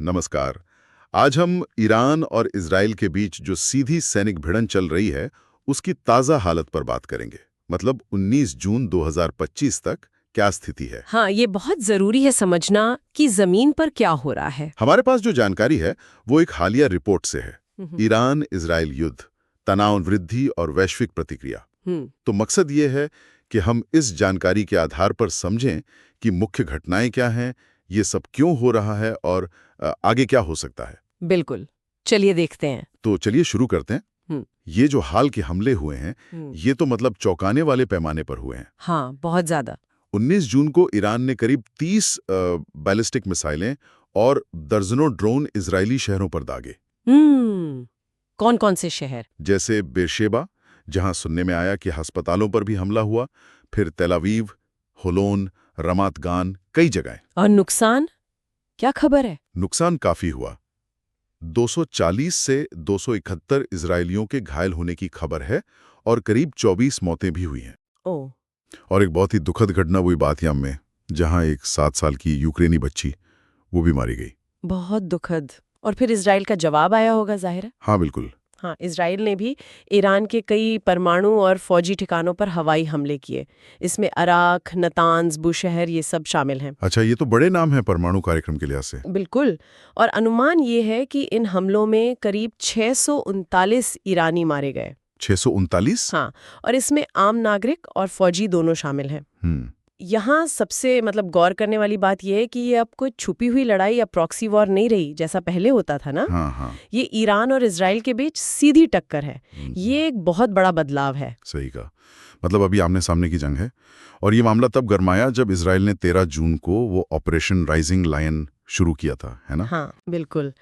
नमस्कार। आज हम ईरान और इजराइल के बीच जो सीधी सैनिक भिड़ंत चल रही है, उसकी ताज़ा हालत पर बात करेंगे। मतलब 19 जून 2025 तक क्या स्थिति है। हाँ, ये बहुत जरूरी है समझना कि जमीन पर क्या हो रहा है। हमारे पास जो जानकारी है वो एक हालिया रिपोर्ट से है। ईरान इजराइल युद्ध, तनाव वृद्धि और वैश्विक प्रतिक्रिया। तो मकसद ये है कि हम इस जानकारी के आधार पर समझें कि मुख्य घटनाएं क्या हैं, ये सब क्यों हो रहा है और आगे क्या हो सकता है। बिल्कुल, चलिए देखते हैं। तो चलिए शुरू करते हैं। ये जो हाल के हमले हुए हैं, ये तो मतलब चौंकाने वाले पैमाने पर हुए हैं। हाँ, बहुत ज्यादा। 19 जून को ईरान ने करीब 30 बैलिस्टिक मिसाइलें और दर्जनों ड्रोन इजरायली शहरों पर दागे। कौन कौन से शहर? जैसे बेरशेबा, जहां सुनने में आया कि अस्पतालों पर भी हमला हुआ, फिर तेल अवीव, होलोन, रमात गान, कई जगहें। और नुकसान? क्या खबर है? नुकसान काफी हुआ। 240 से 271 इजरायलियों के घायल होने की खबर है और करीब 24 मौतें भी हुई हैं। ओह, और एक बहुत ही दुखद घटना हुई बातियाम में, जहां एक 7 साल की यूक्रेनी बच्ची वो भी मारी गई। बहुत दुखद। और फिर इजराइल का जवाब आया होगा, जाहिर है। हाँ बिल्कुल। हाँ, इजराइल ने भी ईरान के कई परमाणु और फौजी ठिकानों पर हवाई हमले किए। इसमें अराक, नतांज, बुशहर ये सब शामिल हैं। अच्छा, ये तो बड़े नाम हैं परमाणु कार्यक्रम के लिहाज से। बिल्कुल। और अनुमान ये है कि इन हमलों में करीब 639 ईरानी मारे गए। 639? हाँ, और इसमें आम नागरिक और फौजी दोनों शामिल हैं। यहाँ सबसे गौर करने वाली बात यह है कि ये अब कोई छुपी हुई लड़ाई या प्रॉक्सी वॉर नहीं रही जैसा पहले होता था ना। हाँ। ये ईरान और इजराइल के बीच सीधी टक्कर है। ये एक बहुत बड़ा बदलाव है। सही कहा। मतलब अभी आमने सामने की जंग है। और ये मामला तब गरमाया जब इजराइल ने 13 जून को वो ऑपरेशन राइजिंग लायन शुरू किया था, है ना? हाँ बिल्कुल।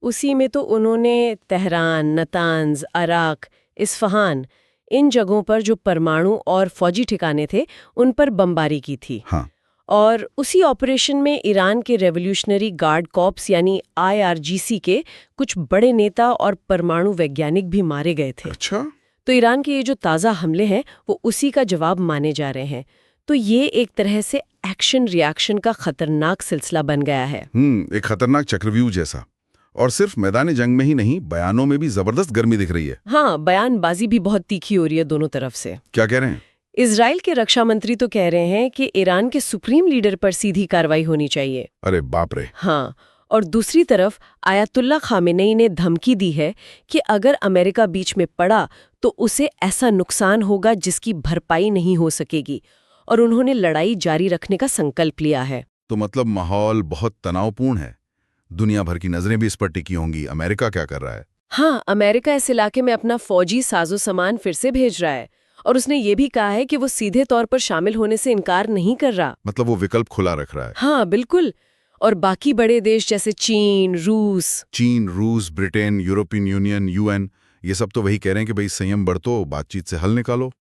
उसी में तो उन्होंने तेहरान, नतांज, अराक, इस्फहान, इन जगहों पर जो परमाणु और फौजी ठिकाने थे उन पर बमबारी की थी। हाँ। और उसी ऑपरेशन में ईरान के रेवोल्यूशनरी गार्ड कॉर्प्स यानी IRGC के कुछ बड़े नेता और परमाणु वैज्ञानिक भी मारे गए थे। अच्छा। तो ईरान के ये जो ताज़ा हमले हैं वो उसी का जवाब माने जा रहे हैं। तो ये एक तरह से एक्शन रिएक्शन का खतरनाक सिलसिला बन गया है। एक खतरनाक चक्रव्यूह जैसा। और सिर्फ मैदानी जंग में ही नहीं, बयानों में भी जबरदस्त गर्मी दिख रही है। हाँ, बयानबाजी भी बहुत तीखी हो रही है दोनों तरफ से। क्या कह रहे हैं? इजराइल के रक्षा मंत्री तो कह रहे हैं कि ईरान के सुप्रीम लीडर पर सीधी कार्रवाई होनी चाहिए। अरे बाप रे। हाँ, और दूसरी तरफ आयतुल्ला खामेनेई ने धमकी दी है कि अगर अमेरिका बीच में पड़ा तो उसे ऐसा नुकसान होगा जिसकी भरपाई नहीं हो सकेगी, और उन्होंने लड़ाई जारी रखने का संकल्प लिया है। तो मतलब माहौल बहुत तनावपूर्ण है। दुनिया भर की नजरें भी इस पर टिकी होंगी। अमेरिका क्या कर रहा है? हाँ, अमेरिका इस इलाके में अपना फौजी साजो सामान फिर से भेज रहा है, और उसने ये भी कहा है कि वो सीधे तौर पर शामिल होने से इनकार नहीं कर रहा। मतलब वो विकल्प खुला रख रहा है। हाँ बिल्कुल। और बाकी बड़े देश जैसे चीन, रूस, ब्रिटेन, यूरोपियन यूनियन, UN, ये सब तो वही कह रहे हैं कि भाई संयम बरतो, बातचीत से हल निकालो।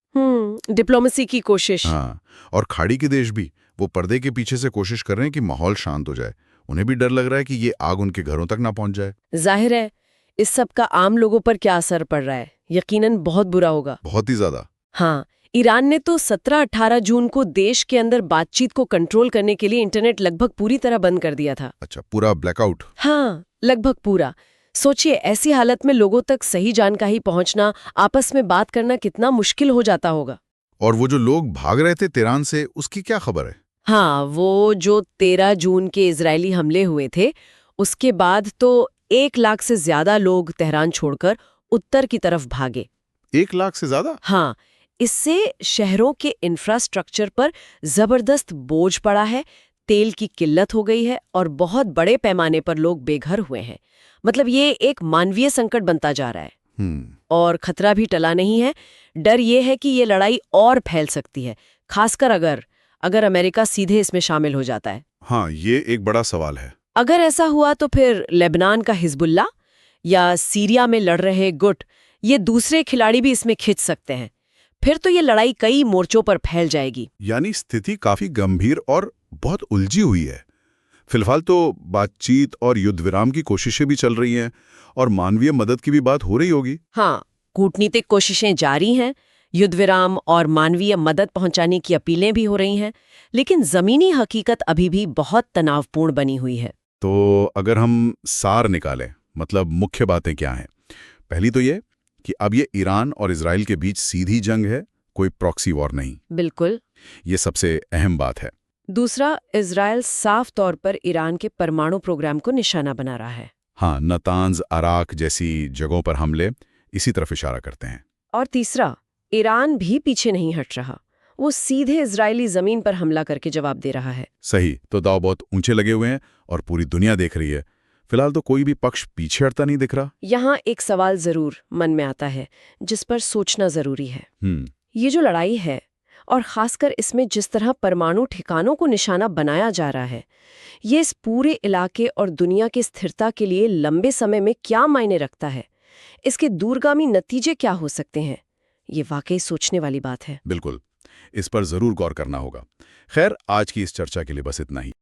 डिप्लोमेसी की कोशिश। हाँ, और खाड़ी के देश भी वो पर्दे के पीछे से कोशिश कर रहे हैं कि माहौल शांत हो जाए। उन्हें भी डर लग रहा है कि ये आग उनके घरों तक ना पहुंच जाए। जाहिर है इस सब का आम लोगों पर क्या असर पड़ रहा है, यकीनन बहुत बुरा होगा। बहुत ही ज्यादा। हाँ, ईरान ने तो 17-18 जून को देश के अंदर बातचीत को कंट्रोल करने के लिए इंटरनेट लगभग पूरी तरह बंद कर दिया था। अच्छा, पूरा ब्लैकआउट? हाँ, लगभग पूरा। सोचिए, ऐसी हालत में लोगों तक सही जानकारी पहुंचना, आपस में बात करना कितना मुश्किल हो जाता होगा। और वो जो लोग भाग रहे थे तेहरान से, उसकी क्या खबर है? हाँ, वो जो 13 जून के इजरायली हमले हुए थे उसके बाद तो 1 लाख से ज्यादा लोग तेहरान छोड़कर उत्तर की तरफ भागे। 1 लाख से ज्यादा? हाँ, इससे शहरों के इंफ्रास्ट्रक्चर पर जबरदस्त बोझ पड़ा है, तेल की किल्लत हो गई है और बहुत बड़े पैमाने पर लोग बेघर हुए हैं। मतलब ये एक मानवीय संकट बनता जा रहा है। और खतरा भी टला नहीं है। डर ये है कि ये लड़ाई और फैल सकती है, खासकर अगर अमेरिका सीधे इसमें शामिल हो जाता है। हाँ, ये एक बड़ा सवाल है। अगर ऐसा हुआ तो फिर लेबनान का हिजबुल्ला या सीरिया में लड़ रहे गुट, ये दूसरे खिलाड़ी भी इसमें खिंच सकते हैं। फिर तो ये लड़ाई कई मोर्चों पर फैल जाएगी। यानी स्थिति काफी गंभीर और बहुत उलझी हुई है। फिलहाल तो बातचीत और युद्ध विराम की कोशिशें भी चल रही हैं और मानवीय मदद की भी बात हो रही होगी। हाँ, कूटनीतिक कोशिशें जारी हैं, युद्ध विराम और मानवीय मदद पहुंचाने की अपीलें भी हो रही हैं, लेकिन जमीनी हकीकत अभी भी बहुत तनावपूर्ण बनी हुई है। तो अगर हम सार निकालें, मतलब मुख्य बातें क्या हैं? पहली तो ये कि अब ये ईरान और इजराइल के बीच सीधी जंग है, कोई प्रॉक्सी वॉर नहीं। बिल्कुल। ये सबसे अहम बात है। दूसरा, इजराइल साफ तौर पर ईरान के परमाणु प्रोग्राम को निशाना बना रहा है। हाँ, नतांज, अराक जैसी जगहों पर हमले इसी तरफ इशारा करते हैं। और तीसरा, ईरान भी पीछे नहीं हट रहा। वो सीधे इजरायली जमीन पर हमला करके जवाब दे रहा है। सही, तो दांव बहुत ऊंचे लगे हुए हैं और पूरी दुनिया देख रही है। फिलहाल तो कोई भी पक्ष पीछे हटता नहीं दिख रहा। यहाँ एक सवाल जरूर मन में आता है, जिस पर सोचना जरूरी है। ये जो लड़ाई है, और खासकर इसमें जिस तरह परमाणु ठिकानों को निशाना बनाया जा रहा है, ये इस पूरे इलाके और दुनिया की स्थिरता के लिए लंबे समय में क्या मायने रखता है? इसके दूरगामी नतीजे क्या हो सकते हैं? ये वाकई सोचने वाली बात है। बिल्कुल, इस पर जरूर गौर करना होगा। खैर, आज की इस चर्चा के लिए बस इतना ही।